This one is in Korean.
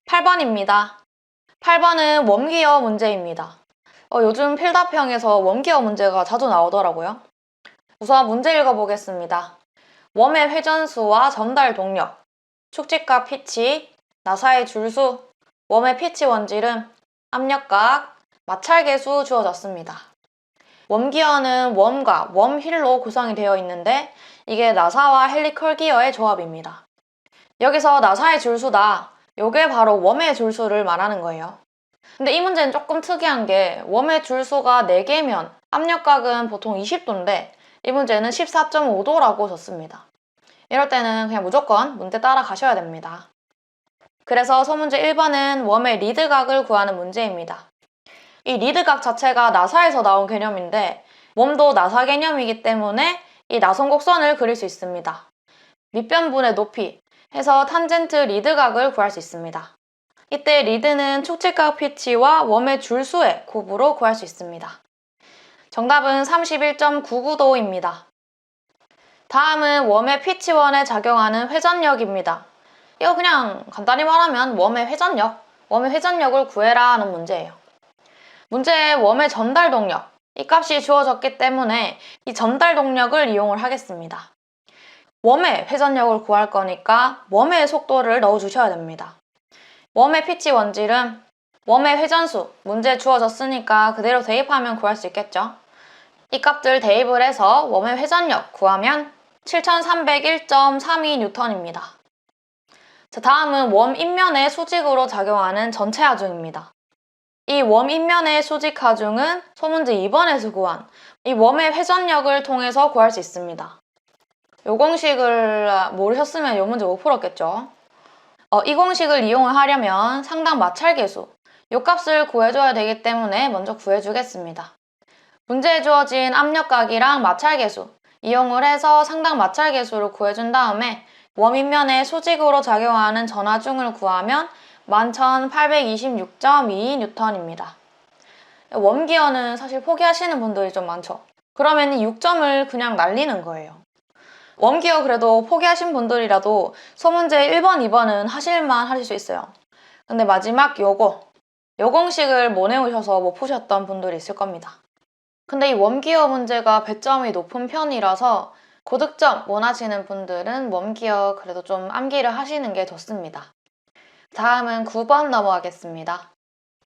8번입니다. 8번은 웜기어 문제입니다. 요즘 필답형에서 웜기어 문제가 자주 나오더라고요. 우선 문제 읽어보겠습니다. 웜의 회전수와 전달 동력, 축지값 피치, 나사의 줄수, 웜의 피치 원질음, 압력각, 마찰계수 주어졌습니다. 웜기어는 웜과 웜힐로 구성이 되어 있는데 이게 나사와 헬리컬 기어의 조합입니다. 여기서 나사의 줄수다. 요게 바로 웜의 줄수를 말하는 거예요. 근데 이 문제는 조금 특이한 게 웜의 줄수가 4개면 압력각은 보통 20도인데 이 문제는 14.5도라고 줬습니다. 이럴 때는 그냥 무조건 문제 따라가셔야 됩니다. 그래서 소문제 1번은 웜의 리드각을 구하는 문제입니다. 이 리드각 자체가 나사에서 나온 개념인데 웜도 나사 개념이기 때문에 이 나선 곡선을 그릴 수 있습니다. 밑변분의 높이 해서 탄젠트 리드각을 구할 수 있습니다. 이때 리드는 축지각 피치와 웜의 줄수의 곱으로 구할 수 있습니다. 정답은 31.99도입니다. 다음은 웜의 피치원에 작용하는 회전력입니다. 이거 그냥 간단히 말하면 웜의 회전력을 구해라 하는 문제예요. 문제에 웜의 전달 동력, 이 값이 주어졌기 때문에 이 전달 동력을 이용을 하겠습니다. 웜의 회전력을 구할 거니까 웜의 속도를 넣어주셔야 됩니다. 웜의 피치 원질은 웜의 회전수, 문제 주어졌으니까 그대로 대입하면 구할 수 있겠죠. 이 값들 대입을 해서 웜의 회전력 구하면 7301.32N입니다. 자, 다음은 웜 인면의 수직으로 작용하는 전체 하중입니다. 이 웜 인면의 수직 하중은 소문제 2번에서 구한 이 웜의 회전력을 통해서 구할 수 있습니다. 이 공식을 모르셨으면 이 문제 못 풀었겠죠. 이 공식을 이용을 하려면 상당 마찰계수, 이 값을 구해줘야 되기 때문에 먼저 구해주겠습니다. 문제에 주어진 압력각이랑 마찰계수 이용을 해서 상당 마찰계수를 구해준 다음에 웜인면의 수직으로 작용하는 전하중을 구하면 11,826.22N입니다. 웜기어는 사실 포기하시는 분들이 좀 많죠. 그러면 이 6점을 그냥 날리는 거예요. 웜기어 그래도 포기하신 분들이라도 소문제 1번, 2번은 하실만 하실 수 있어요. 근데 마지막 요 공식을 못 외우셔서 못 푸셨던 분들이 있을 겁니다. 근데 이 웜기어 문제가 배점이 높은 편이라서 고득점 원하시는 분들은 웜기어 그래도 좀 암기를 하시는 게 좋습니다. 다음은 9번 넘어가겠습니다.